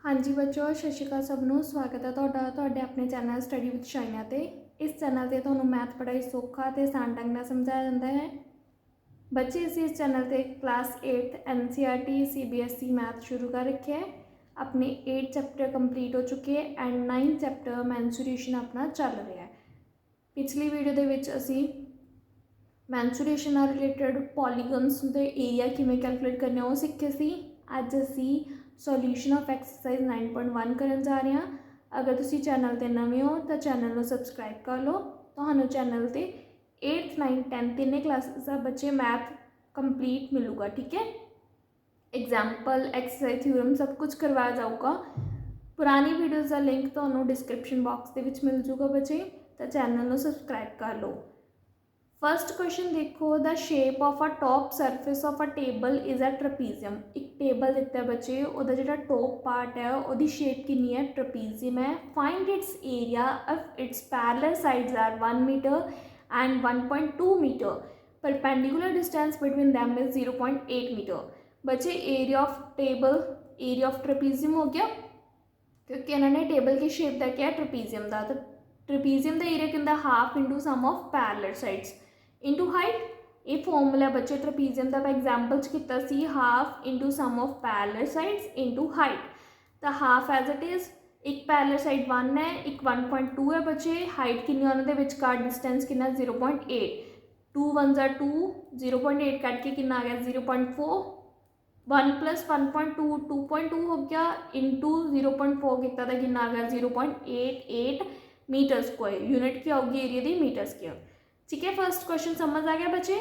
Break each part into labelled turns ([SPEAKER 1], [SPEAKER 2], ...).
[SPEAKER 1] हाँ जी बच्चों, सत श्री अकाल सबनों। स्वागत है तुहाडा अपने चैनल स्टडी विद शाइना ते। इस चैनल ते तुहानूं मैथ बड़ा ही सौखा ते आसान ढंग नाल समझाया जाता है। बच्चे असीं इस चैनल ते class 8th NCERT CBSE math शुरू कर रखे है। अपने 8 चैप्टर कंप्लीट हो चुके हैं एंड 9 चैप्टर मैंसुरेशन अपना चल रहा है। पिछली वीडियो दे विच असीं मैंसुरेशन नाल रिलेटेड पॉलीगन्स दे एरिया किवें कैलकुलेट करने वो सीखे सी। अज असीं सॉल्यूशन ऑफ एक्सरसाइज 9.1 करन जा रहे हैं। अगर तुसी चैनल ते नवे हो तो चैनल को सबसक्राइब कर लो। तुहानूं चैनल ते 8th 9th 10th तीनों क्लासेस का बच्चे मैथ कंप्लीट मिलूगा। ठीक है, एग्जाम्पल एक्सरसाइज थ्योरम सब कुछ करवाया जाऊगा। पुरानी वीडियोज़ का लिंक तो डिस्क्रिप्शन बॉक्स के विच मिल जूगा बच्चे, तो चैनल को सबसक्राइब कर लो। फर्स्ट क्वेश्चन देखो, the shape of a top surface of a table is a trapezium. एक टेबल दिता है बच्चे, उसका जो टॉप पार्ट है उसकी शेप कितनी है, ट्रपीजियम है। Find its area if its parallel sides are 1 metre and 1.2 metre. Perpendicular distance between them is 0.8 metre. बच्चे area of table, area of trapezium हो गया क्योंकि इन्होंने टेबल की शेप का क्या, ट्रपीजियम का। तो ट्रपीजियम का एरिया कहता half into sum of parallel sides into height. ये फॉर्मूला बच्चे ट्रपीजियम का एग्जाम्पल किया सी, half into sum of parallel sides into height. तो हाफ एज इट इज, एक पैरेलल साइड 1 है, एक 1.2 है बच्चे। हाइट कितनी उन्होंने विचकार डिस्टेंस कितना, 0.8। 2 1 जा 2, 0.8 कट के कितना आ गया 0.4। 1 + 1.2 2.2 हो गया इंटू 0.4 कितना था, कितना आ गया 0.88 मीटर स्क्वायर। यूनिट क्या होगी एरिया दी, मीटर स्क्वायर। ठीक है, फर्स्ट क्वेश्चन समझ आ गया बच्चे।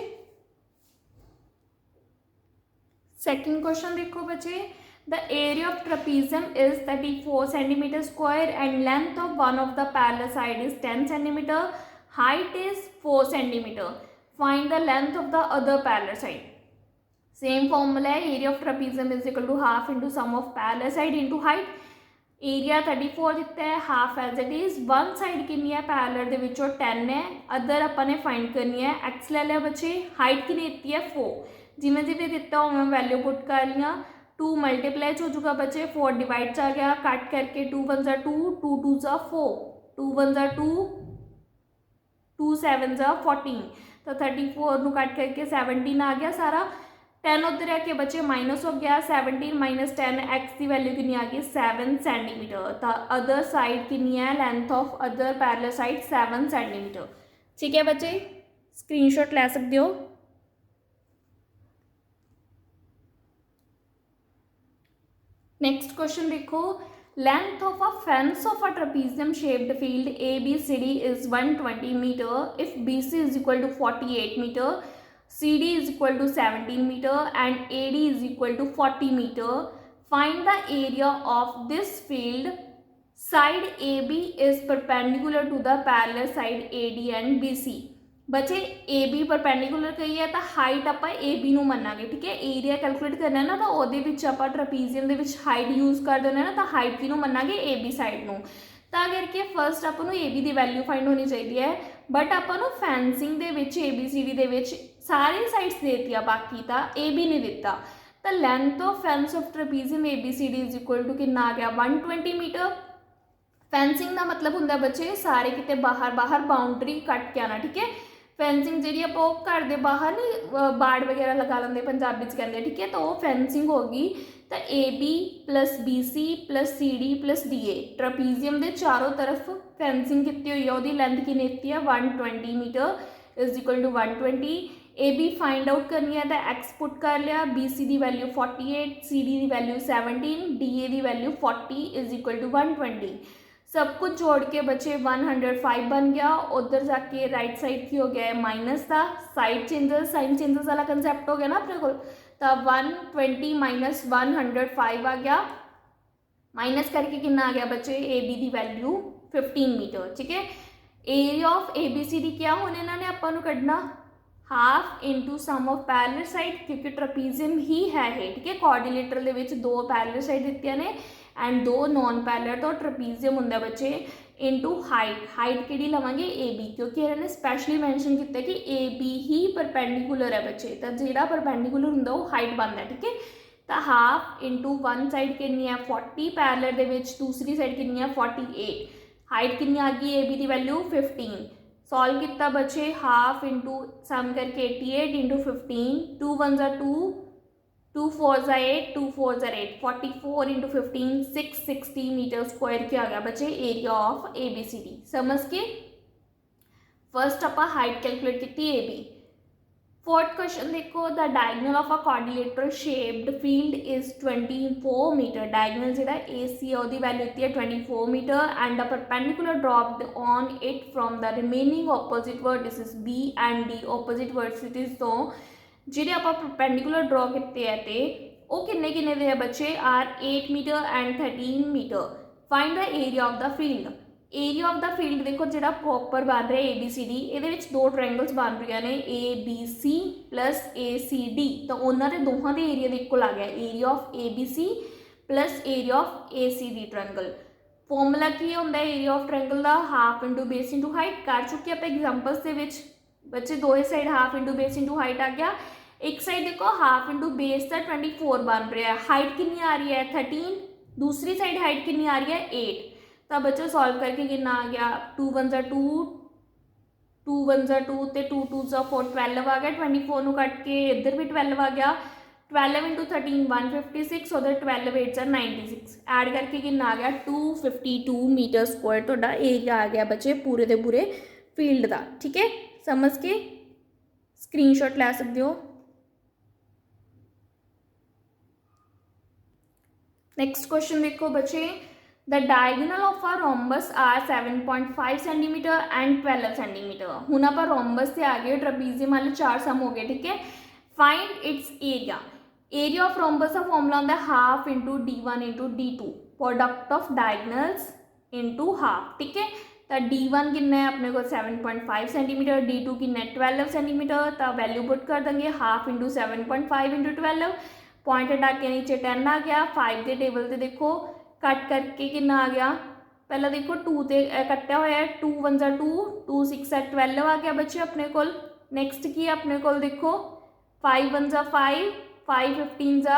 [SPEAKER 1] सेकंड क्वेश्चन देखो बच्चे, the area of trapezium is 34 centimetre square and length of one of the parallel side is 10 centimetre, height is 4 centimetre. Find the length of the other parallel side. Same formula है, area of trapezium is equal to half into sum of parallel side into height. Area 34 दिता है, half as it is. One side कितनी है parallel दे विचों 10 है, other अपन ने find करनी है। एक्स ले लिया बच्चे, हाइट कितनी दी है 4। जिमें जिमें दिता उमें वैल्यू पुट कर लिया। 2 मल्टीप्लाई हो चुका बच्चे, 4 डिवाइड आ गया, कट करके 2 1 जा 2, 2 2 जा 4, 2 1 जा 2, 2 7 जा 14। तो 34 ਨੂੰ कट करके 17 आ गया सारा। 10 उधर आके बच्चे माइनस हो गया, 17 - 10 एक्स की वैल्यू कितनी आ गई 7 सेंटीमीटर। तो अदर साइड कितनी है, length of other parallel side 7 centimetre. ठीक है बच्चे, स्क्रीनशॉट ले सकते हो। नेक्स्ट क्वेश्चन देखो, length of a fence of a trapezium shaped field ABCD is 120 metre if BC is equal to 48 metre, CD is equal to 17 meter and AD is equal to 40 meter. Find the area of this field. Side AB is perpendicular to the parallel side AD and BC. बच्चे AB perpendicular कही है तो height आप AB नू मनांगे। ठीक है, area calculate करना है ना, तो ਉਹਦੇ ਵਿੱਚ ਆਪਾਂ ट्रपीजियम ਦੇ ਵਿੱਚ हाइट यूज कर देना ना, तो हाइट किनू मनांगे AB साइड नू। ਤਾਂ ਕਰਕੇ फस्ट ਆਪਾਂ ਨੂੰ AB ਦੀ वैल्यू फाइंड होनी चाहिए है। बट ਆਪਾਂ ਨੂੰ फैंसिंग ਦੇ ਵਿੱਚ ABCD ਦੇ ਵਿੱਚ सारी साइड्स देती, बाकी तो AB ने दिता। तो length of fence of trapezium ABCD is equal to कितना आ गया 120 मीटर। फेंसिंग का मतलब होंगे बच्चे सारे कितने बाहर बाहर बाउंड्री कट के आना। ठीक है, फेंसिंग जी आप घर के बाहर नहीं बाड़ वगैरह लगा लेंगे, पंजाबी कहते हैं। ठीक है, तो वो फेंसिंग होगी। तो AB + BC + CD + DA trapezium के चारों तरफ फेंसिंग की हुई है। वो लेंथ की नीति है 120 metre is equal to 120। AB find out करनी है तो एक्स पुट कर लिया, BC की वैल्यू 48, CD की वैल्यू 17, DA की वैल्यू 40 इज इक्वल टू 120। सब कुछ जोड़ के बच्चे 105 बन गया। उधर जाके राइट साइड की हो गया है माइनस का, साइड चेंजेस साइन चेंजेस वाला कंसैप्ट हो गया ना अपने को। तो 120 - 105 आ गया, माइनस करके कितना आ गया बच्चे AB की वैल्यू 15 मीटर। ठीक है, एरिया ऑफ ABCD क्या होने इन्होंने अपन कढ़ना, half into sum of parallel side, क्योंकि ट्रपीजियम ही है ये। ठीक है, कोऑर्डिनेटर के 2 पैरेलल साइड दी ने एंड 2 नॉन पैरेलल। तो ट्रपीजियम होंगे बच्चे इंटू हाइट। हाइट कि लवेंगे AB, क्योंकि इन्होंने स्पैशली मैंशन किया कि AB ही परपेंडिकुलर है बच्चे। तो जो परपेंडिकुलर होंगे वो हाइट बनता है। ठीक है, तो हाफ इंटू वन साइड कितनी है 40, पैरेलल दे विच दूसरी साइड कितनी है 48, हाइट कितनी आ गई ए बी की वैल्यू 15। सॉल्व कितना बचे हाफ इंटू सम करके 88 इंटू 15, 2 1 ज़ा 2, 2 4 ज़ा 8, 2 4 ज़ा 8, 44 इंटू 15 660 मीटर स्क्वायर क्या आ गया बचे area of A B C D. समझ के फर्स्ट आप हाइट कैलकुलेट की ए बी। फोर्थ क्वेश्चन देखो the diagonal of a quadrilateral shaped field is 24 metre. Diagonal जो ए सी है वैल्यू होती है 24 metre and the perpendicular dropped on it from the remaining opposite vertices B and D. Opposite vertices तो ਜਿਹੜੇ ਆਪਾਂ perpendicular draw किए हैं तो वो किन्ने किन्ने दे बच्चे are 8 metre and 13 metre. Find the area of the field. Area of the field देखो जो प्रॉपर बन रहा है ए बी सी डी, ये दो ट्रायंगल्स बन रही ने A B C plus A C D, तो उन्होंने दोनों के एरिया के इक्वल आ गया area of A B C plus area of A C D triangle. Formula की होंगे एरिया ऑफ ट्रायंगल का half into base into height. कर चुके आप एग्जाम्पल्स के बच्चे दो side half into base into height आ गया। एक साइड देखो हाफ इंटू बेस का 24 बन रहा है, हाइट कितनी आ रही है 13, दूसरी साइड हाइट कितनी आ रही है 8। तो बच्चे सॉल्व करके कितना आ गया 2 1 ज़ा 2, 2 1 ज़ा 2 तो 2 2 ज़ा 4 12 आ गया। 24 को कट के इधर भी 12 आ गया। 12 इंटू 13 156 और 12 8 ज़ा 96, ऐड करके कितना आ गया 252 मीटर स्क्वायर। तो एरिया आ गया बच्चे पूरे के पूरे फील्ड का। ठीक है, समझ के स्क्रीनशॉट ले सकते हो। नेक्स्ट क्वेश्चन देखो बच्चे the diagonal of a rhombus are 7.5 centimetre and 12 centimetre. हूँ आप रोम्बस से आ गए, ट्रपीजियम वाले 4 सम हो गए। ठीक है, find its area. Area of rhombus का फॉर्मूला होता है half into D1 into D2, product of diagonals into half. ठीक है, तो D1 कितना है अपने को 7.5 सेंटीमीटर, D2 कितना है 12 सेंटीमीटर। तो वैल्यू पुट कर देंगे हाफ इंटू 7.5 इंटू 12, पॉइंट हटा के नीचे 10 आ गया। 5 के टेबल से देखो कट करके कितना आ गया, पहला देखो 2 से कट्टा होया है 2 1 ज़ा 2, 2 6 है 12 आ गया बच्चे अपने को। नैक्सट की अपने को देखो 5 1 ज़ा 5, 5 15 ज़ा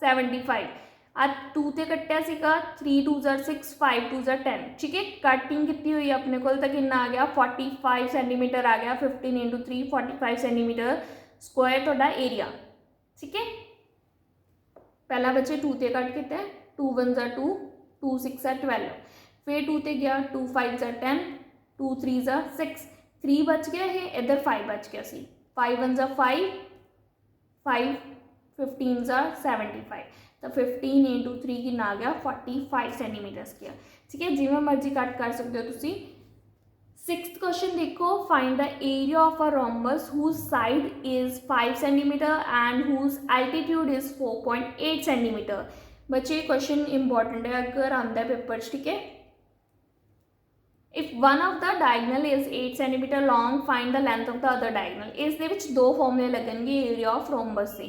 [SPEAKER 1] 75, आज 2 से कट्टिया सीगा 3 2 ज़ा 6, 5 2 ज़ा 10। ठीक है, कटिंग कितनी हुई अपने को तो कितना आ गया 45 सेंटीमीटर आ गया। 15 इंटू 3 45 सेंटीमीटर स्क्वायर थोड़ा एरिया। ठीक है, पहला बच्चे 2 से कट किया 2 1 ज़ा 2, 2 6 है 12, फिर 2 से गया 2 5 ज़ा 10, 2 3 ज़ा 6, 3 बच गया है, इधर 5 बच गया सी। 5 1 ज़ा 5, 5 15 ज़ा 75, तो 15 इंटू 3 कितना आ गया 45 सेंटीमीटर्स किया। ठीक है, जिमें मर्जी कट कर सकते हो तुसी। सिक्स्थ क्वेश्चन देखो find the area of a rhombus whose side is 5 centimetre and whose altitude is 4.8 centimetre. बच्चे क्वेश्चन इंपॉर्टेंट है अगर आंदा है पेपर। ठीक है, if one of the diagonal is 8 centimetre long find the length of the other diagonal. इस दो फॉर्मूले लगेंगे एरिया ऑफ रोम्बस से।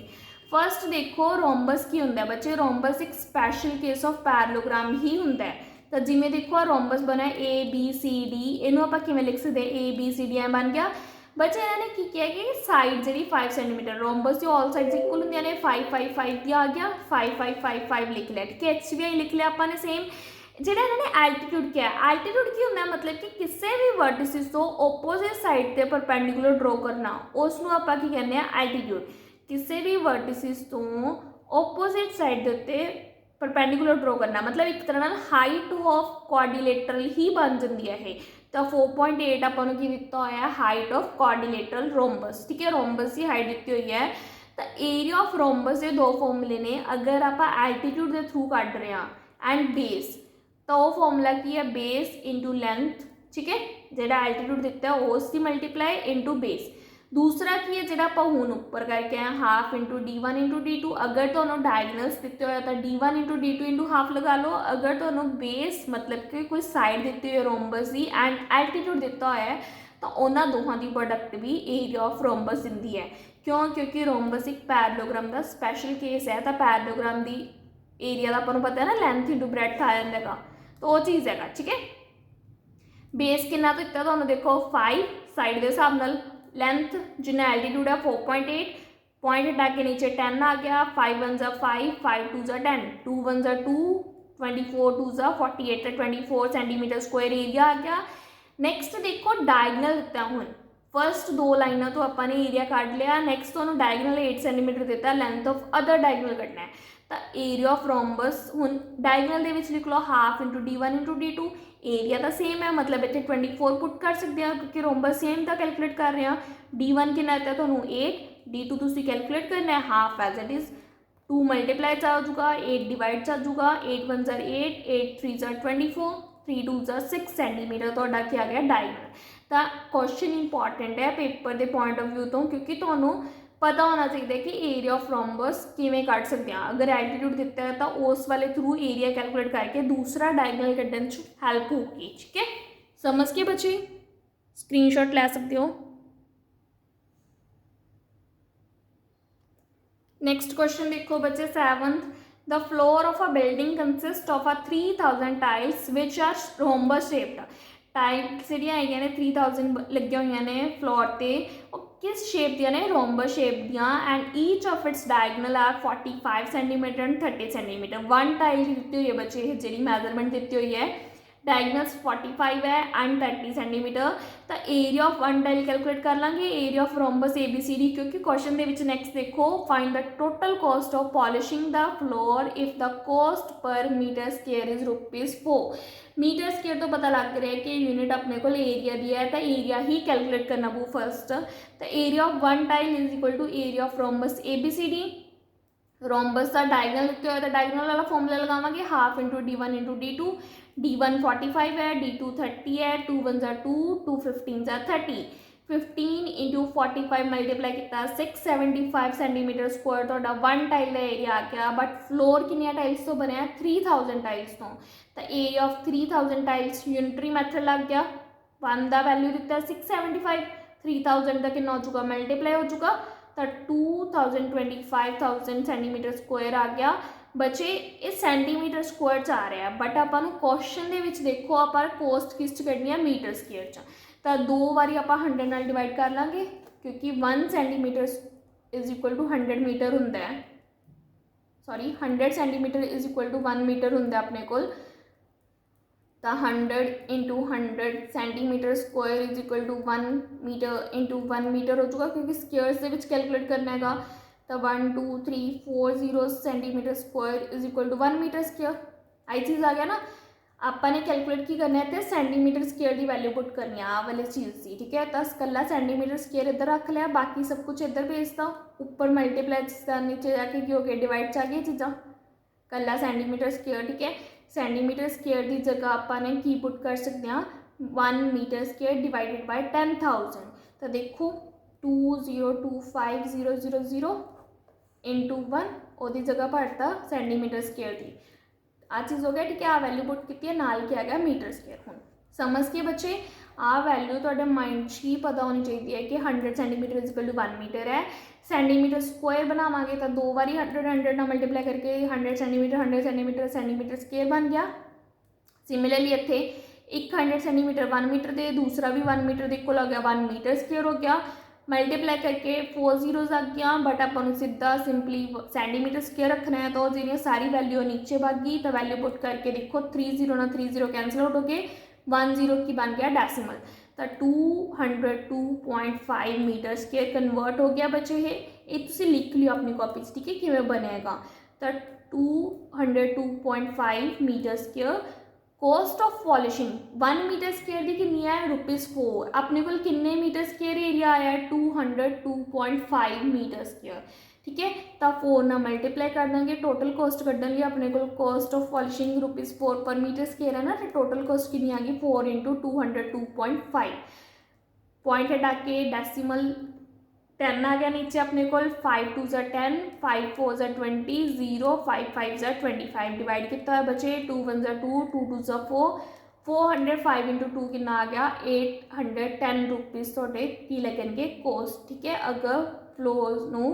[SPEAKER 1] फर्स्ट देखो रोम्बस की होंगे बच्चे, रोम्बस एक स्पैशल केस ऑफ पैरेललोग्राम ही होंगे है। तो जिमें देखो रोम्बस बना ए बी सी डी, इनू आप किमें लिख सकते A B C D M बन गया। बच्चे इन्होंने की किया कि साइड जी 5 सेंटीमीटर रोम्बस की ऑल साइड्स इक्वल होंगे ने 5 5 5 आ गया 5 5 5 5 लिख लिया। ठीक है, एच भी आई लिख लिया आपने सेम। जो इन्होंने एल्टीट्यूड किया, एल्टीट्यूड की होंगे मतलब कि किसी भी वर्टिसिस तो ओपोजिट साइड से परपेंडिकुलर ड्रॉ करना उसनों आप की कहने एल्टीट्यूड। किसी भी वर्टिसिस तो ओपोजिट साइड के उत्ते परपेंडिकुलर ड्रॉ करना मतलब एक तरह हाइट ऑफ क्वाड्रिलेटरल ही बन जाती है। तो 4.8 अपन की दिता होया हाइट ऑफ क्वाड्रिलेटरल रोम्बस। ठीक है, रोम्बस की हाइट दी हुई है। तो एरिया ऑफ रोम्बस के दो फॉर्मूले ने, अगर आप एल्टीट्यूड के थ्रू कट रहे हैं एंड बेस, तो वो फॉर्मूला की है बेस इंटू लेंथ। ठीक है, जो एल्टीट्यूड दिता है उसकी मल्टीप्लाई इंटू बेस। दूसरा की है जो आप हूँ उपर करके आए half into D1 into D2। अगर तो डायगोनल्स दिते हुए तो D1 into D2 into half लगा लो। अगर तो बेस मतलब कि कोई साइड दी हुई रोम्बस की एंड एल्टीट्यूड दिता हुआ है तो उन्होंने दोनों की प्रोडक्ट भी एरिया ऑफ रोम्बस दिंदी है। क्यों? क्योंकि रोम्बस एक पैरेललोग्राम का स्पैशल केस है। तो पैरेललोग्राम की एरिया का अपन पता है ना लेंथ इंटू ब्रेडथ आ जाएगा, तो वो चीज़ है। ठीक है, बेस कितना तो दिता तो देखो 5 साइड के हिसाब नाल, लेंथ जिन्हें एल्टीट्यूड है 4.8, पॉइंट हटा के नीचे 10 आ गया, 5 1 ज़ा 5, 5 2 ज़ा 10, 2 1 ज़ा 2, 24 2 ज़ा 48, तो 24 सेंटीमीटर स्क्वायर एरिया आ गया। नैक्सट देखो डायगनल दिता हूँ, फस्ट दो लाइनों तो अपने एरिया काट लिया, नैक्सट तो डायगनल 8 सेंटीमीटर दिता, लेंथ ऑफ अदर डायगनल कटना है, तो एरिया ऑफ रोम्बस हूँ डायगनल के लिख लो half into D1 into D2, area तो सेम है मतलब इतने 24 पुट कर सकते हैं क्योंकि रोम्बस सेम था कैलकुलेट कर रहे हैं। D1 कितना है तो 8, D2 तुम कैलकुलेट करना है half as it is 2 multiply आ जाऊगा, 8 डिवाइड आ जाऊगा, 8 1 ज़ा 8, 8 3 ज़ा 24, 3 2 ज़ा 6 सेंटीमीटर तो क्या गया डायगनल। तो क्वेश्चन इंपॉर्टेंट है पेपर के पॉइंट ऑफ व्यू तो क्योंकि तुम्हें पता होना चाहिए कि एरिया ऑफ रोम्बस किमें कट सकते हैं, अगर एल्टीट्यूड दिता है तो उस वाले थ्रू एरिया कैलकुलेट करके दूसरा डायगनल कटने हेल्प होगी। ठीक है, समझ के बच्चे स्क्रीनशॉट ले सकते हो। नेक्स्ट क्वेश्चन देखो बच्चे 7th, the floor of a building consist of 3000 tiles which are rhombus shaped. Tiles जी ने 3000 लगे हुई ने फ्लोर पर, किस शेप दिया ने रोम्बस शेप दिया, and each of its diagonal are 45 centimetre and 30 centimetre. One tile दी हुई है बच्चे जी मैजरमेंट दी हुई है, डायगनल्स 45 है एंड 30 सेंटीमीटर, तो area of one tile calculate कर लेंगे, एरिया ऑफ रोम्बस ABCD, क्योंकि क्वेश्चन के नेक्स्ट देखो find the total cost of polishing the floor if the cost per metre square is ₹4। Metre square तो पता लग रहा है कि यूनिट अपने को एरिया दिया है तो एरिया ही कैलकुलेट करना पू फर्स्ट, तो area of one tile is equal to area of rhombus ABCD। Rhombus का डायगनल लिखते हुए तो डायगनल वाला फॉर्मूला लगावांगे half into D1 into D2, D1 45 है, D2 30 है, 2 1 ज़ा 2, 2 15 ज़ा 30, 15 इंटू 45 मल्टीप्लाई किया 675 सेंटीमीटर स्क्वायर तो वन टाइल का एरिया आ गया, बट फ्लोर कितनी टाइल्स तो बने 3000 टाइल्स तो area of 3000 tiles unitary method लग गया, वन का वैल्यू दिता 675, 3000 का कितना हो चुका मल्टीप्लाई हो चुका तो 2025,000 सेंटीमीटर स्क्वायर आ गया। बच्चे इस सेंटीमीटर स्क्वायर च आ रहा है, बट अपन क्वेश्चन के देखो आप कॉस्ट किस च कढ़नी है मीटर स्क्वायर च, तो दो बारी आप 100 नाल डिवाइड कर लाँगे क्योंकि 1 centimetre is equal to 100 metre होंगे, sorry 100 centimetre is equal to 1 metre होंगे अपने को, तो 100 into 100 centimetre square is equal to 1 metre into 1 metre हो चुका क्योंकि स्क्वेयर्स के कैलकुलेट करना है, तो 1 2 3 4 0 centimetre square is equal to 1 metre square. आई चीज़ आ गया ना, आपने कैलकुलेट की करना है तो सेंटीमीटर स्क्वेयर की वैल्यू पुट करनी है आ वाली चीज़ की। ठीक है, तो कला सेंटीमीटर स्क्वेयर इधर रख लिया, बाकी सब कुछ इधर भेज दो, ऊपर मल्टीप्लाई नीचे जाके की हो गया डिवाइड आ गई चीज़ा, कला सेंटीमीटर स्क्वेयर। ठीक है, सेंटीमीटर स्क्वेयर की जगह आपने की पुट कर सकते हैं 1 मीटर स्क्वेयर डिवाइडेड बाय 10,000, तो देखो 2025,000 इंटू 1 ओदी जगह भरता सेंटीमीटर स्क्वेयर की आ चीज़ हो गया। ठीक है, आ वैल्यू पुट की है नाल क्या गया मीटर स्क्वेयर। हूँ समझ के बच्चे आ वैल्यू तो माइंड ही पता होनी चाहिए कि 100 सेंटीमीटर इजिकल टू 1 मीटर है, सेंटीमीटर स्क्वायर बनावांगे तो दो बारी 100 ना मल्टीप्लाई करके 100 सेंटीमीटर स्क्वायर बन गया। सिमिलरली इतने एक 100 सेंटीमीटर 1 मीटर दे, दूसरा भी 1 मीटर देखो लग गया 1 मीटर स्क्वायर हो गया, मल्टीप्लाई करके 4 जीरोज आ गया, बट अपन सीधा सिंपली सेंटीमीटर स्क्वायर रखना है तो जी सारी वैल्यू नीचे भाग गई, तो वैल्यू पुट करके देखो 3 0 ना 3 0 कैंसिल आउट हो गए, 1 0 की बन गया डेसिमल, तो 202.5 मीटर स्क्वायर कन्वर्ट हो गया बच्चे है। ये तुम लिख लियो अपनी कॉपी। ठीक है, किमें बनेगा तो 202.5 metre square. Cost of polishing 1 metre square की कितनी है ₹4, अपने को किन्ने मीटर स्क्वेयर एरिया आया है 202.5 मीटर स्क्वेयर। ठीक है, तो 4 ना मल्टीप्लाई कर देंगे, टोटल कॉस्ट कढ़ने लिए अपने को कॉस्ट ऑफ पॉलिशिंग ₹4 पर मीटर स्क्वेयर है ना, तो टोटल कॉस्ट कितनी आ गई 4 इंटू 202.5, पॉइंट हटा के डेसिमल 10 आ गया नीचे अपने को, 5 2 ज़ा 10, 5 4 ज़ा 20, 0 5 5 ज़ा 25 डिवाइड कितना है बचे 2 1 ज़ा 2, 2 2 ज़ा 4, 405 इंटू 2 कितना आ गया 810 रुपीज़ थोड़े की लगेंगे कॉस्ट। ठीक है, अगर फ्लोर नू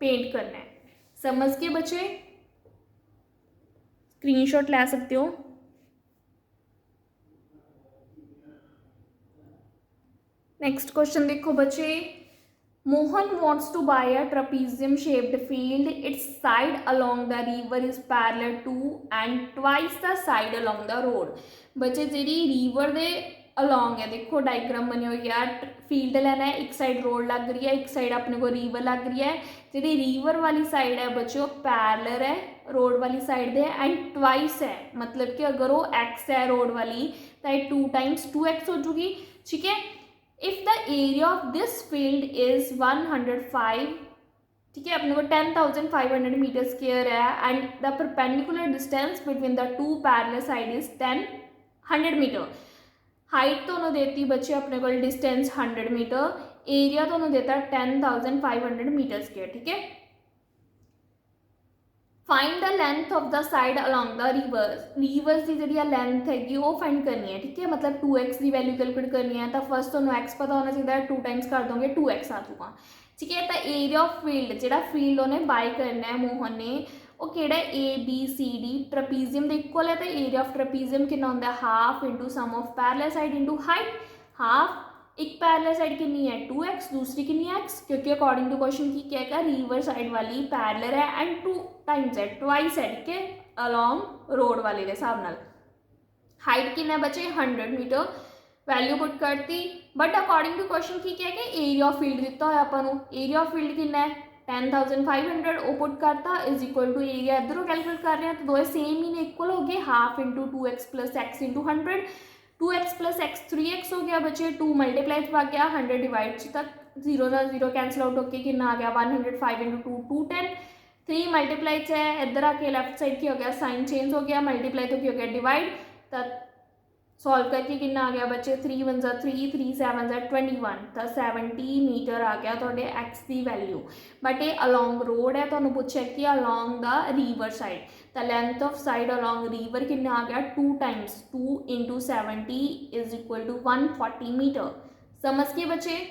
[SPEAKER 1] पेंट करना है। समझ के बचे स्क्रीनशॉट ले सकते हो। नेक्स्ट क्वेश्चन देखो बच्चे Mohan wants to buy a trapezium shaped field. Its side along the river is parallel to and twice the side along the road. बच्चे जी रिवर दे अलॉन्ग है, देखो डायग्राम बनी हुई है, फील्ड लेना है, एक साइड रोड लग रही है, एक साइड अपने को रिवर लग रही है। जी रिवर वाली साइड है बच्चों पैरेलल है रोड वाली साइड दे एंड ट्वाइस है, मतलब कि अगर वो एक्स है रोड वाली तो ये 2 टाइम्स 2x हो चुकी। ठीक है, if the area of this field is 105, ठीक है, अपने को 10,500 मीटर स्क्वायर है and the perpendicular distance between the two parallel side is 100 metre. Height तो उन्होंने देती बच्चे अपने को डिस्टेंस 100 मीटर, एरिया तो उन्होंने देता 10,500 मीटर स्क्वायर। ठीक है, find the length of the side along the rivers. Rivers की जी लेंथ हैगी वो फाइंड करनी है। ठीक है, मतलब 2x की वैल्यू कैलकुलेट करनी है तो फर्स्ट तो x पता होना चाहिए, 2 टाइम्स कर दोगे 2x आ जाऊगा। ठीक है, तो एरिया ऑफ फील्ड जो फील्ड उन्हें बाय करना है मोहन ने वो किहड़ा ABCD ट्रपीजियम के इक्वल है, तो एरिया ऑफ ट्रपीजियम कितना होंदा है half into sum of parallel side into height. Half एक पैरेलल साइड कितनी है 2x, दूसरी कितनी है x, क्योंकि अकॉर्डिंग टू क्वेश्चन की क्या है रिवर साइड वाली पैरेलल है एंड 2 टाइम्स है ट्वाइस है। ठीक है, अलॉन्ग रोड वाले के हिसाब नाल। हाइट कितना बचे 100 मीटर, वैल्यू पुट करती, बट अकॉर्डिंग टू क्वेश्चन की क्या है कि एरिया ऑफ फील्ड दिता होया अपन को, एरिया ऑफ फील्ड कितना है 10,500 वो पुट करता इज इक्वल टू एरिया इधरों कैलकुलेट कर रहे हैं तो दोनों सेम ही ने इक्वल हो गए, half into 2x plus x into 100, 2x plus x 3x हो गया बचे, 2 मल्टीप्लाई आ गया 100 डिवाइड तक 0 का 0 कैंसिल आउट होकर कितना आ गया 105 इंटू 2 210, 3 मल्टीप्लाई है इधर आके लेफ्ट साइड की हो गया साइन चेंज हो गया, मल्टीप्लाई तो की हो गया डिवाइड, तब सॉल्व करके कितना आ गया बच्चे 3 1 3 3 7 21, तो 70 मीटर आ गया थोड़े एक्स की वैल्यू। बट ये अलॉन्ग रोड है, तो पूछा कि अलॉन्ग द रिवर साइड, तो length of side along river कितना आ गया 2 times 2 into 70 is equal to 140 metre. समझ के बच्चे।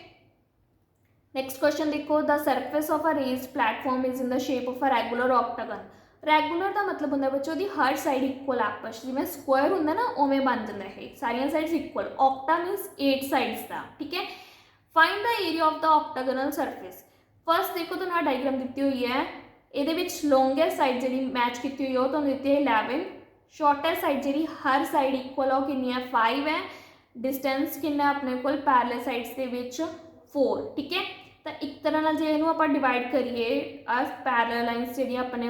[SPEAKER 1] नेक्स्ट क्वेश्चन देखो, the surface of a raised platform is in the shape of a regular octagon. Regular का मतलब होंगे बच्चों की हर साइड इक्वल आपस जिमें स्क्वायर होंगे ना उवें बन जाता है, सारिया sides equal, octa means 8 sides का। ठीक है, find the area of the octagonal surface. First देखो तो ना डायग्राम दी हुई है, ये लॉन्गेस्ट साइड जी मैच की हुई है तो दी है 11, शॉर्टेस्ट साइड जी हर साइड इक्वल हो कि 5 है, डिस्टेंस कि अपने को पैरेलल साइड्स के 4। ठीक है, तो एक तरह जो इनू आप डिवाइड करिए पैरेलल लाइन्स जी अपने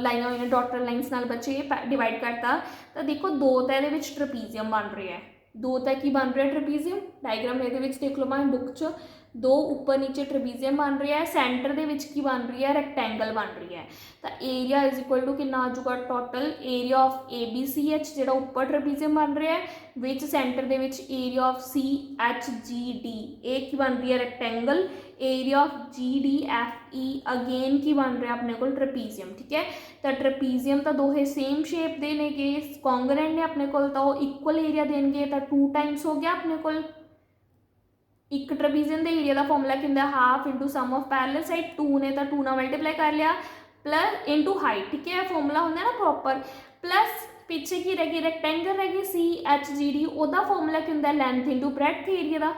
[SPEAKER 1] लाइना हुई डॉटर लाइन्स नाल बच्चे डिवाइड करता, तो देखो 2 तो ये ट्रपीजियम बन रही है, 2 तो की बन रहा है ट्रपीजियम, डायग्राम ये देख लो मैं बुक च 2 ऊपर नीचे ट्रपीजियम बन रही है, सेंटर की बन रही है रैक्टेंगल बन रही है, तो एरिया इज इक्वल टू कितना आ जाऊगा टोटल एरिया ऑफ ABCH जो ऊपर ट्रपीजियम बन रहा है विच सेंटर एरिया ऑफ CHGD एक की बन रही है rectangle, area of GDFE again की बन रहा है अपने को ट्रपीजियम। ठीक है, तो ट्रपीजियम तो दो सेम शेप देने कॉन्ग्रेंट ने अपने को तो इक्वल एरिया देंगे, तो 2 टाइम्स हो गया अपने को एक ट्रपीजियम के एरिया का फॉर्मूला कहता है half into sum of parallel side, 2 ने तो 2 ना मल्टीप्लाई कर लिया प्लस इंटू हाइट। ठीक है, फॉर्मूला होंगे ना प्रॉपर, प्लस पीछे की रहेगी रैक्टेंगल रहेगी CHGD ओदा फॉर्मूला कहता है लेंथ इंटू ब्रेडथ एरिया का।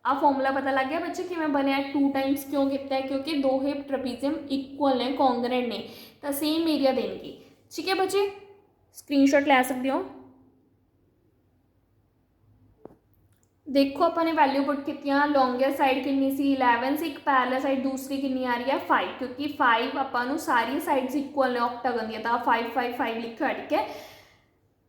[SPEAKER 1] आ फॉर्मूला पता लग गया बच्चे कि बनया 2 टाइम्स क्यों किया है, क्योंकि 2 ही ट्रपीजियम इक्वल ने कॉन्ग्रेंट ने तो सेम एरिया देंगे। ठीक है बच्चे, स्क्रीनशॉट ले सकते हो। देखो अपने वैल्यू पुट की लॉन्गेस्ट साइड कितनी सी 11 सी, एक पैरेलल साइड दूसरी कितनी आ रही है 5, क्योंकि 5 अपन सारी साइड्स इक्वल ने ऑक्टागन दिया था 5 5 5 लिखा है। ठीक है,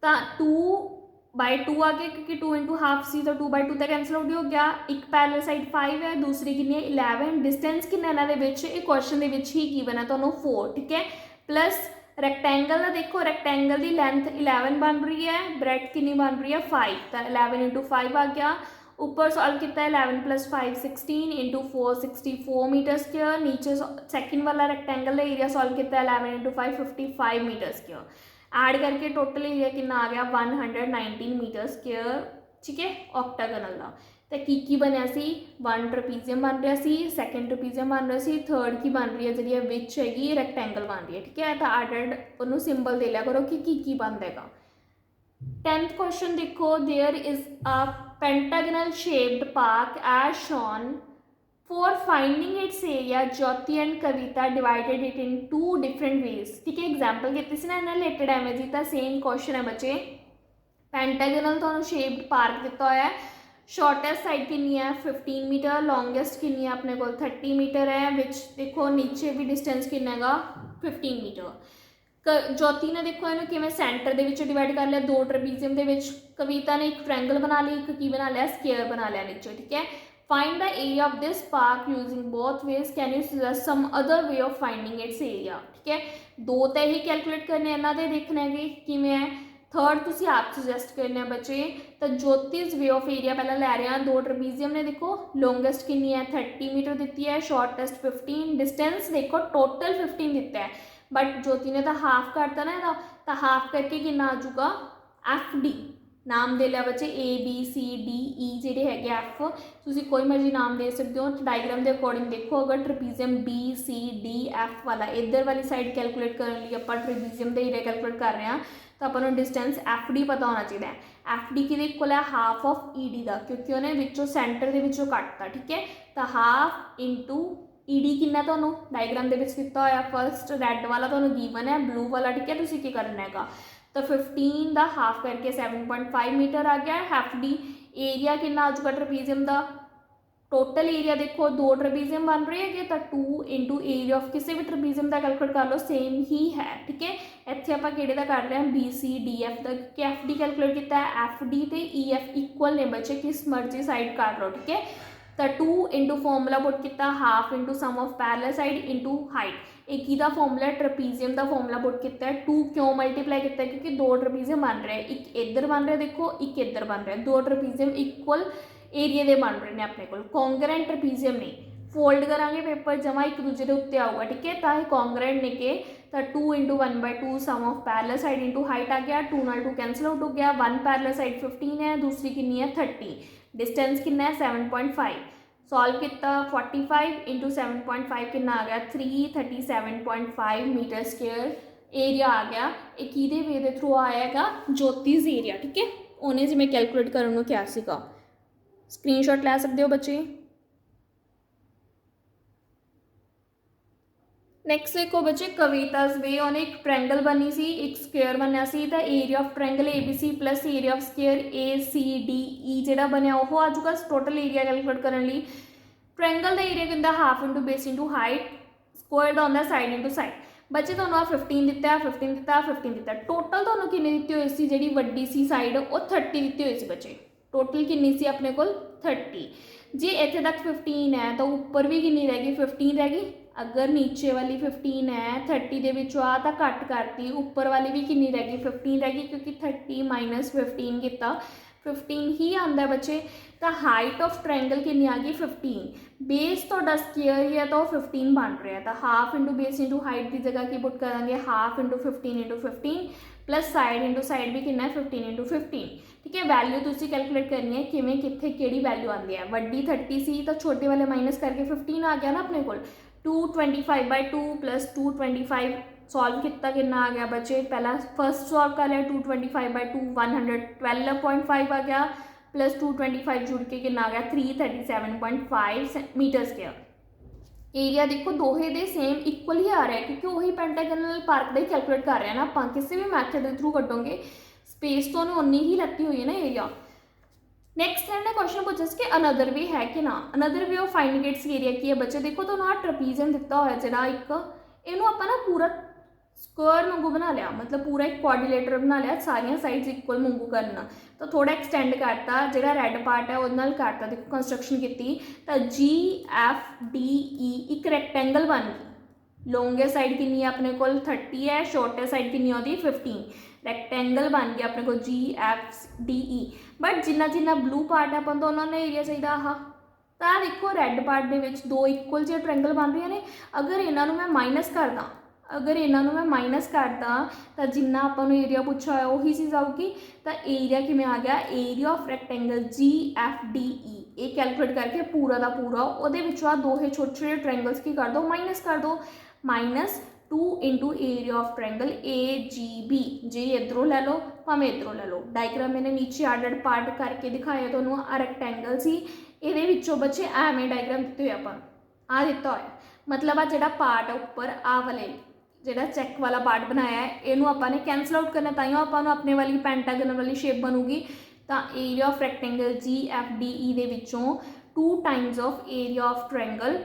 [SPEAKER 1] तो 2/2 आ गया क्योंकि 2 इंटू हाफ सी, तो 2/2 तक कैंसिल आउट हो गया, एक पैरेलल साइड 5 है दूसरी कितनी है 11, डिस्टेंस कितना इन्होंने क्वेश्चन ही गिवन है तो 4। ठीक है, प्लस रैक्टेंगल का देखो रैक्टेंगल की लेंथ 11 बन रही है, ब्रेड कितनी बन रही है 5, तो 11 इंटू 5 आ गया, ऊपर सॉल्व किया 11 प्लस 5 16 इंटू 4 64 मीटर स्क्वायर, नीचे सेकंड वाला रैक्टेंगल का एरिया सॉल्व किया 11 इंटू 5 55 मीटर स्क्वायर, ऐड करके टोटल एरिया कितना आ गया 119 मीटर स्क्वायर। ठीक है, ऑक्टागनल का तो की बनया सी 1 ट्रपीजियम बन रहा सी, सैकेंड ट्रपीजियम बन रहा सी, थर्ड की बन रही है जी विच हैगी रैक्टेंगल बन रही है। ठीक है, तो एडेड उन्होंने सिंबल दे लिया करो कि की बनता है। 10th क्वेश्चन देखो, there is a pentagonal shaped park as shown for finding its area Jyoti and Kavita divided it in 2 different ways. ठीक है, एग्जाम्पल की सी ना इन्हें रिलेटेड एवं जी, तो सेम क्वेश्चन है बच्चे। पेंटागनल तो शेप्ड पार्क दिता हुआ है, शॉर्टेस्ट साइड कितनी है 15 मीटर, लॉन्गेस्ट कितनी है अपने को 30 मीटर है, विच देखो नीचे भी डिस्टेंस कितना है 15 मीटर। ज्योति ने देखो इन्होंने किमें सेंटर के विच डिवाइड कर लिया 2 ट्रेपीजियम के विच, कविता ने एक ट्रायंगल बना लिया, एक की बना लिया स्क्वायर बना लिया नीचे। ठीक है, find the area of this park using both ways, can you suggest some other way of finding its area. ठीक है, 2 तो यही कैलकुलेट करने इन्हों के देखने है किमें है, थर्ड तुसी आप सुजैसट करने बच्चे। तो ज्योतिष वे ऑफ एरिया पहले लै रहे हैं, 2 ट्रेपीजियम ने देखो लॉन्गेस्ट कितनी है 30 मीटर दी है, शॉर्टेस्ट 15, डिस्टेंस देखो टोटल 15 दिता है, बट ज्योति ने तो हाफ करता ना इहदा, तो हाफ करके कितना आ जाऊगा FD नाम दे लिया बच्चे, ABCDE जेडे है एफ, तुसी कोई मर्जी नाम दे सकते हो। डायग्राम के अकॉर्डिंग देखो, अगर ट्रेपीजियम BCDF वाला इधर वाली साइड कैलकुलेट करने लिए आप ट्रेपीजियम के एरिया कैलकुलेट कर रहे हैं, तो अपन डिस्टेंस FD पता होना चाहिए। FD कि इक्वल है हाफ ऑफ ED का, क्योंकि उन्हें विचों सेंटर के विचों कटता। ठीक है, तो हाफ इंटू ED कितना तो डायग्राम के दिता होया, फर्स्ट रैड वाला तो गिवन है, ब्लू वाला ठीक है तुसी की करना है, तो 15 का हाफ करके 7.5 मीटर आ गया। FD एरिया कितना आ जाएगा ट्रेपीजियम का, टोटल एरिया देखो 2 ट्रेपीजियम बन रहे हैं, तो 2 इंटू एरिया ऑफ किसी भी ट्रेपीजियम का कैलकुलेट कर लो, सेम ही है। ठीक है, इतने आप कि कर रहे हैं BCDF का, क्योंकि FD कैलकुलेट किया है, FD तो EF इक्वल ने बच्चे, किस मर्जी साइड कर लो। ठीक है, तो 2 इंटू फॉर्मूला पुट किया half into sum of parallel side into height, एक ही फॉर्मूला ट्रेपीजियम का फॉर्मूला पुट किया है, 2 क्यों मल्टीप्लाई किया, क्योंकि 2 ट्रेपीजियम बन रहे हैं, एक इधर बन रहा है देखो, एक इधर बन रहा है, 2 ट्रेपीजियम इक्वल एरिया के बन रहे हैं अपने को, कॉन्ग्रेंट ट्रेपीजियम नहीं। फोल्ड करांगे पेपर जमा एक दूसरे के उत्ते आऊगा। ठीक है, तो कॉन्ग्रेंट ने के, तो 2 into 1/2 sum of parallel side into height आ गया, 2 नाल 2 कैंसल आउट हो गया, 1 पैरेलल साइड 15 है, दूसरी कितनी है 30, डिस्टेंस कितना है 7.5, सॉल्व किया 45 इंटू 7.5 कितना आ गया 337.5 मीटर स्क्वेयर एरिया आ गया। एक ही वे के थ्रू आएगा ज्योतिष एरिया। ठीक है, उन्हें जिमें कैलकुलेट करने को क्या सीगा, स्क्रीनशॉट लै सकते हो बच्चे। नैक्सट देखो बच्चे, कविताज वे उन्हें एक ट्रायंगल बनी सी, एक स्क्वेयर बनया सी, तो area of triangle ABC plus area of square ACDE जो बनया वो आ जाऊगा टोटल एरिया कैलकुलेट करने लिए। ट्रायंगल का एरिया कहता half into base into height, square का होंगे साइड इंटू साइड। बच्चे तो 15 दिता 15 दिता 15 दिता, टोटल तो कितने दिते हुए सी, जी वड्डी सी साइड वो 30 दिते हुए सी बच्चे, टोटल कितनी सी अपने को 30। जे इतने तक 15 है तो ऊपर भी कितनी रहेगी 15 रहेगी, अगर नीचे वाली 15 है 30 के विचों आ तो घट करती, ऊपर वाली भी कितनी रहेगी 15 रहेगी, क्योंकि 30 माइनस 15 किया 15 ही आता बच्चे। तो हाइट ऑफ ट्रायंगल कितनी आ गई 15, बेस तो स्क्वायर ही है तो 15 बन रहा है, तो half into base into height की जगह की पुट करेंगे half into 15 plus side into side भी कितना है 15 इंटू 15। ठीक है, वैल्यू तुसी कैलकुलेट करनी है किमें कितने केड़ी वैल्यू आती है, वड्डी 30 सी तो छोटे वाले माइनस करके 15 आ गया ना अपने को। 225/2 प्लस 225 सॉल्व कितना कितना आ गया बच्चे, पहला फर्स्ट सॉल्व कर लिया 225/2 112.5 आ गया, प्लस 225 जुड़ के कितना आ गया 337.5 मीटर स्क्वायर। एरिया देखो दोहे दे सेम इक्वल ही आ रहा है, क्योंकि वही पेंटागनल पार्क का ही कैलकुलेट कर रहे हैं ना आप, किसी भी मैथड के थ्रू कटोगे स्पेस तो उन्हें उन्नी ही लगती हुई है ना एरिया। नैक्सट फ्रेंड ने क्वेश्चन पूछा कि अनदर वे है कि ना, another way of finding its area की है बच्चे। देखो तो ना ट्रेपीजियम दिता हुआ जो एक इनू आप ना पूरा स्क्वायर वांगू बना लिया, मतलब पूरा एक क्वाड्रिलेटर बना लिया, सारिया साइड्स इक्वल वांगू करना, तो थोड़ा एक्सटेंड करता, जो रैड पार्ट है वो करता, देखो कंस्ट्रक्शन की तो GFDE एक रैक्टेंगल बन गई, लॉन्गेस्ट साइड कितनी है अपने को 30 है, शॉर्टेस्ट साइड कितनी होती 15, रैक्टेंगल बन गया अपने को GFDE। But Jinnah Jinnah blue part है अपन तो उन्होंने एरिया चाहिए आह, तो देखो रैड पार्ट के 2 इक्वल जो ट्रायंगल बन रही ने, अगर इन्हों मैं माइनस करदा, अगर इन्हों मैं माइनस करदा तो जिन्ना अपन एरिया पूछा है वही चीज़ आऊगी, तो एरिया किमें आ गया एरिया ऑफ रैक्टेंगल GFDE, ये कैलकुलेट करके पूरा का पूरा वो दोहे छोटे छोटे ट्रायंगल्स की कर दो minus 2 into area of triangle AGB। जे इधरों लै लो भावें इधरों लै लो। डायग्राम मैंने नीचे आड पार्ट करके दिखाया तुहानूं। आ रैक्टेंगल सी, इहदे विच्चों बच्चे एवें डायग्राम दिते हुए आपां आ दिता होया, मतलब आ जिहड़ा पार्ट है उपर आ वाले जिहड़ा चैक वाला पार्ट बनाया है इनू आपां ने कैंसल आउट करना, ताइयों आपां नूं अपने वाली पेंटागन वाली शेप बनूगी। तो एरिया ऑफ रैक्टेंगल GFDE दे विच्चों 2 times of area of triangle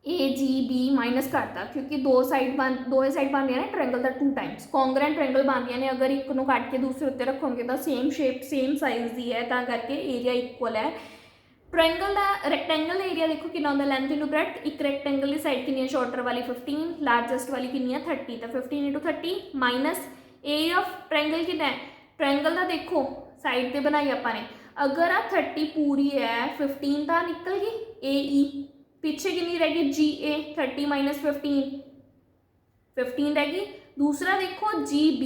[SPEAKER 1] AGB minus करता, क्योंकि दो साइड बन रही है ना ट्रायंगल का 2 टाइम्स कॉन्ग्रेंट ट्रायंगल बन रही ने। अगर एक नूं कट के दूसरे उत्ते रखोगे तो सेम शेप सेम साइज की है, तां करके एरिया इक्वल है। ट्रायंगल का रैक्टेंगल एरिया देखो कितना होंदा, लेंथ इंटू ब्रेड्थ। एक रैक्टेंगल की साइड कितनी है, शॉर्टर वाली 15, लार्जेस्ट वाली कितनी है 30, तो 15 into 30 minus area of triangle कितना है। ट्रायंगल का देखो साइड पे बनाई आपां ने, अगर आ 30 पूरी है 15 तो निकल गई AE, पीछे कितनी रहेगी GA 30 माइनस 15 रहेगी। दूसरा देखो GB,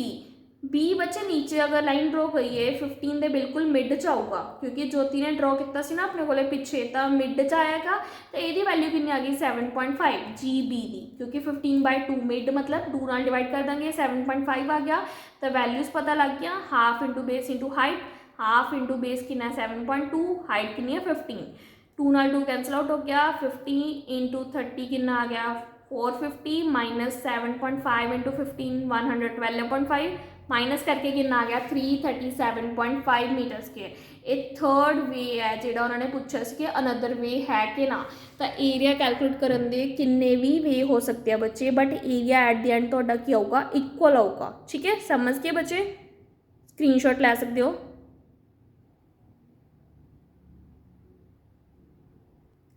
[SPEAKER 1] B बच्चे नीचे अगर लाइन ड्रॉ करिए 15 के बिल्कुल मिड च आऊगा, क्योंकि ज्योति ने ड्रॉ किया सी ना अपने को पिछे, तो मिड च आएगा। तो यदी वैल्यू कितनी आ गई 7.5 GB की, क्योंकि 15/2 मिड मतलब 2 नाल डिवाइड कर देंगे 7.5 आ गया। तो वैल्यूज़ पता लग गया, half into base into height, half into base कितना 7.2, हाइट कितनी है 15, 2 नाल 2 कैंसल आउट हो गया। 50 इंटू 30 कितना आ गया 450 माइनस 7.5 इंटू 15 112.5 माइनस करके कितना आ गया 337.5 मीटर स्क्वेयर। एक थर्ड वे है जिहड़ा उन्होंने पूछा सी कि अनदर वे है कि ना। तो एरिया कैलकुलेट करन दे किन्ने भी वे हो सकते हैं बच्चे, but area at the end तुहाडा की आऊगा इक्वल आऊगा। ठीक है, समझ के बच्चे स्क्रीनशॉट लै सकते हो।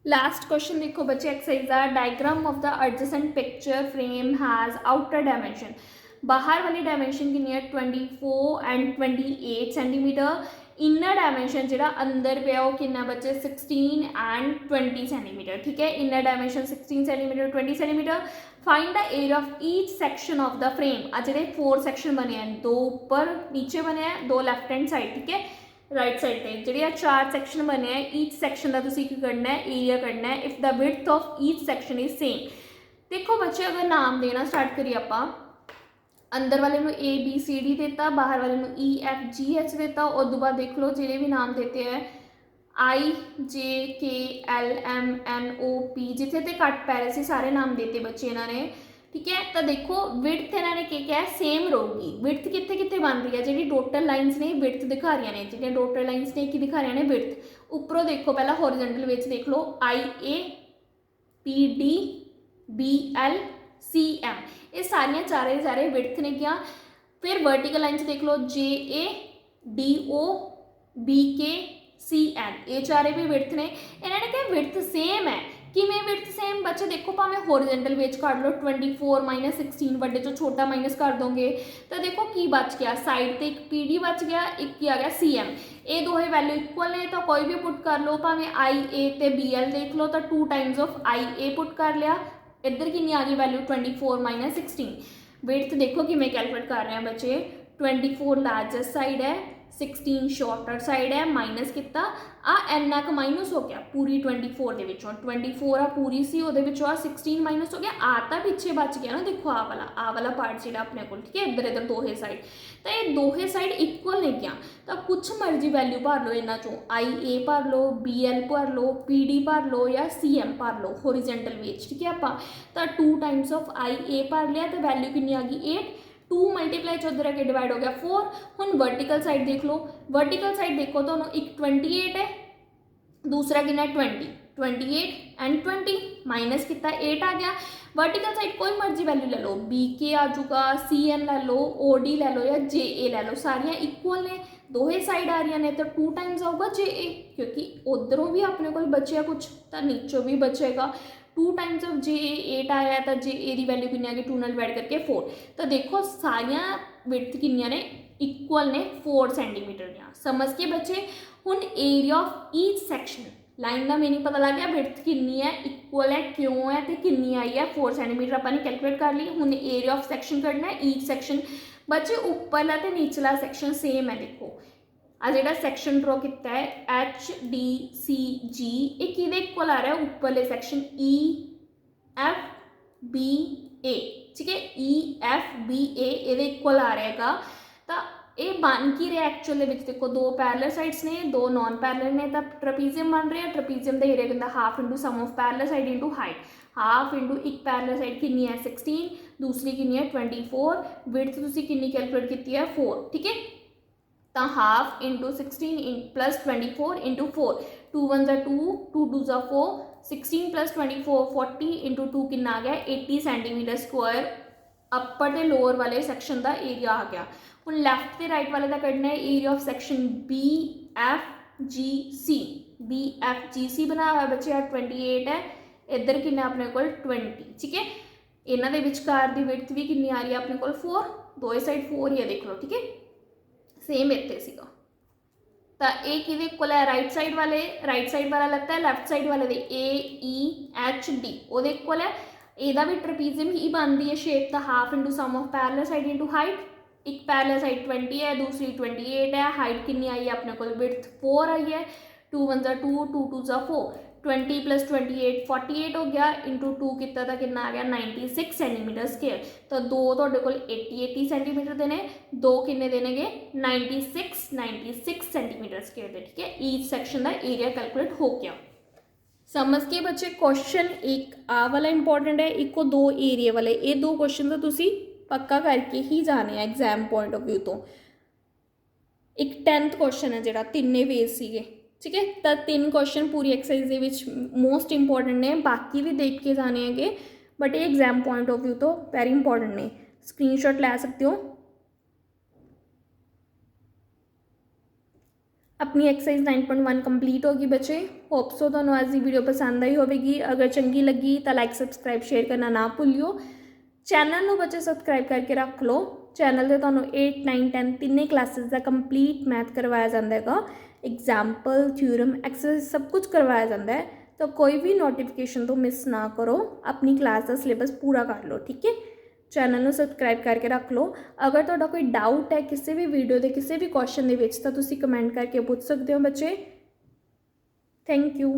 [SPEAKER 1] लास्ट क्वेश्चन देखो बच्चे, exercise the diagram of the adjacent picture frame has outer dimension. बाहर वाली डायमेंशन कितनी है 24 एंड 28 सेंटीमीटर। इनर डायमेंशन जो अंदर पे वो कितना बच्चे 16 एंड 20 सेंटीमीटर। ठीक है, inner dimension 16 centimetre 20 centimetre. Find the area of each section of the frame. आ जो 4 सेक्शन बने हैं, 2 ऊपर नीचे बने हैं, 2 लैफ्ट हैंड साइड। ठीक है, राइट साइड पे जो 4 सैक्शन बने हैं, ईच सैक्शन का तुसीं की करना है एरिया करना है if the width of each section is same. देखो बच्चे अगर नाम देना स्टार्ट करिए आप, अंदर वाले में ABCD देता, बाहर वाले में EFGH देता, और बाद देख लो जिन्हें भी नाम देते हैं IJKLMNOP, जिथे ते कट पै रहे थे सारे नाम देते बच्चे इन्होंने। ठीक है, तो देखो विड्थ इन्होंने क्या है सेम रहूगी। विड्थ कितने कितने बन रही है, जी टोटल लाइन्स ने विड्थ दिखा रही ने, जी टोटल लाइन्स ने की दिखा रही ने विड्थ। उपरों देखो पहला हॉरिजेंटल विच देख लो IA PD BL CM, ये सारिया सारे विड्थ ने क्या। फिर वर्टिकल लाइन्स देख लो JA DO BK CN, ये चारे भी विड्थ ने। इन्होंने क्या विड्थ सेम है, कि मैं विड्थ सेम बच्चे देखो भावें हॉरिजेंटल वेज काट लो 24 माइनस 16 बड़े जो छोटा माइनस कर दोगे तो देखो की बच गया साइड पे एक PD बच गया, एक की आ गया CM। ये दोहे वैल्यू इक्वल ने तो कोई भी पुट कर लो, भावें IA ते BL देख लो तो 2 टाइम्स ऑफ IA पुट कर लिया। इधर कितनी आ गई वैल्यू 24 माइनस 16। विड्थ देखो कि मैं कैलकुलेट कर रहे हैं बच्चे, 24 लार्जेस्ट साइड है 16 शॉर्टर साइड है, माइनस कितना आ इन्ना क माइनस हो गया पूरी 24 के विचों 24 आ पूरी सी वो आ 16 माइनस हो गया, आता पिछे बच गया ना। देखो आ वाला पार्ट जो अपने को। ठीक है, इधर इधर दोहे साइड, तो ये दोहे साइड इक्वल ने क्या, तो कुछ मर्जी वैल्यू भर लो इन्हों चो, IA भर लो BL भर लो PD भर लो या CM भर लो हॉरिजेंटल वेज। ठीक है, आप तो 2 टाइम्स ऑफ IA भर लिया तो वैल्यू कितनी आ गई 8, 2 मल्टीप्लाई चौधर आगे डिवाइड हो गया 4। हम वर्टिकल साइड देख लो, वर्टिकल साइड देखो तो एक 28 है, दूसरा कितना 28 एंड 20 माइनस कितना 8 आ गया। वर्टिकल साइड कोई मर्जी वैल्यू ले लो, BK आ जाऊगा, CN ले लो, OD ले लो या JA ले लो, सारियां इक्वल ने। दोहे साइड आ रही ने तो 2 टाइम्स आऊगा JA, क्योंकि उधरों भी अपने को बचे कुछ तो नीचों भी बचेगा। 2 टाइम्स ऑफ JA 8 आया तो JA की वैल्यू कितनी आ गई 2 नाल डिवाइड करके 4। तो देखो सारिया विड्थ कितनी ने इक्वल ने 4 सेंटीमीटर दियाँ। समझ के बच्चे हुन area of each section line का मीनिंग पता लग गया, विड्थ कितनी है इक्वल है क्यों है तो कितनी आई है 4 सेंटीमीटर अपने कैलकुलेट कर ली। हुन एरिया ऑफ सैक्शन करना है ईच सैक्शन। बच्चे उपरला तो निचला सैक्शन सेम है, देखो आ जो सैक्शन ड्रॉ किया है HDCG ये कि इक्वल आ रहा है उपरले सैक्शन EFBA। ठीक है, EFBA ਇਹਦੇ ਇਕੁਅਲ ਆ ਰਹੇਗਾ। ਤਾਂ ਇਹ ਬਣ ਕੀ ਰਿਹਾ ਐਕਚੁਅਲ ਦੇ ਵਿੱਚ, ਦੇਖੋ ਦੋ ਪੈਰਲਲ ਸਾਈਡਸ ਨੇ, ਦੋ ਨॉन ਪੈਰਲਲ ਨੇ, ਤਾਂ ਟ੍ਰਪੀਜ਼ੀਅਮ ਬਣ ਰਿਹਾ। ਟ੍ਰਪੀਜ਼ੀਅਮ ਦਾ ਏਰੀਆ ਕਹਿੰਦਾ half into sum of parallel side into height. Half into एक पैरलल साइड कितनी है 16, दूसरी कितनी है 24, विड्थ तुसी कितनी कैलकुलेट की है 4, ठीक है। तो हाफ इंटू 16 प्लस 24 इंटू 4, 2 1 ज़ा 2, 2 2 ज़ा 4, 16 प्लस 24 40 इंटू 2 कितना आ गया 80 सेंटीमीटर स्क्वायर अपर ते लोअर वाले सैक्शन का एरिया आ गया। हुण लैफ्ट ते राइट वाले का कढ़ना है area of section BFGC। BFGC बनाया हुआ बच्चे 28 है, इधर कितना अपने को 20, ठीक है। इन्हों के विचकार की विड्थ भी कितनी आ रही है अपने को 4, दो साइड 4 ही है, देख लो, ठीक है। सेम इतने सीगा तो ये कि इक्वल है राइट साइड वाले, राइट साइड वाला लगता है लैफ्ट साइड वाले AEHD वो इक्वल है। यदा भी ट्रपीजियम ही बनती है शेप का half into sum of parallel side into height. एक पैरलल साइड 20 है, दूसरी 28 है, हाइट कितनी आई है अपने को विड्थ 4 आई है। 2 1 ज़ा 2, 2 2 ज़ा 4, 20 प्लस 28 48 हो गया, इंटू 2 कितना था कितना आ गया 96 सेंटीमीटर स्केयर। तो दो तो 80 सेंटीमीटर देने, दो किन्ने देने 96 सेंटीमीटर स्केयर दे, ठीक है। ईच सैक्शन का एरिया कैलकुलेट हो गया। समझ के बच्चे क्वेश्चन एक आ वाला इंपॉर्टेंट है, एक को दो एरिए वाले, ये दो क्वेश्चन तो तुसी पक्का करके ही जाने हैं एग्जाम पॉइंट ऑफ व्यू तो। एक 10th क्वेश्चन है जोड़ा तिने वेज सीगे, ठीक है। तो 3 क्वेश्चन पूरी एक्सरसाइज के मोस्ट इंपॉर्टेंट ने, बाकी भी देख के जाने हैं बट ये एग्जाम पॉइंट ऑफ व्यू तो वेरी इंपॉर्टेंट ने। स्क्रीनशॉट ले सकते हो। अपनी एक्सरसाइज 9.1 कंप्लीट होगी बच्चे। होप सो तो आज की वीडियो पसंद आई होगी। अगर चंगी लगी तो लाइक सब्सक्राइब शेयर करना ना भूलियो। चैनल को बच्चे सब्सक्राइब करके रख लो। चैनल से तुहानू 8 9 10 तीनों क्लासेस का कंप्लीट मैथ करवाया जाता है, एग्जाम्पल थ्योरम एक्सरसाइज सब कुछ करवाया जाता है। तो कोई भी नोटिफिकेशन तो मिस ना करो, अपनी क्लास का सिलेबस पूरा कर लो, ठीक है। चैनल को सब्सक्राइब करके रख लो। अगर तुहाडा कोई डाउट है किसी भी वीडियो के किसी भी क्वेश्चन के तो तुसी कमेंट करके पूछ सकते हो बच्चे। Thank you.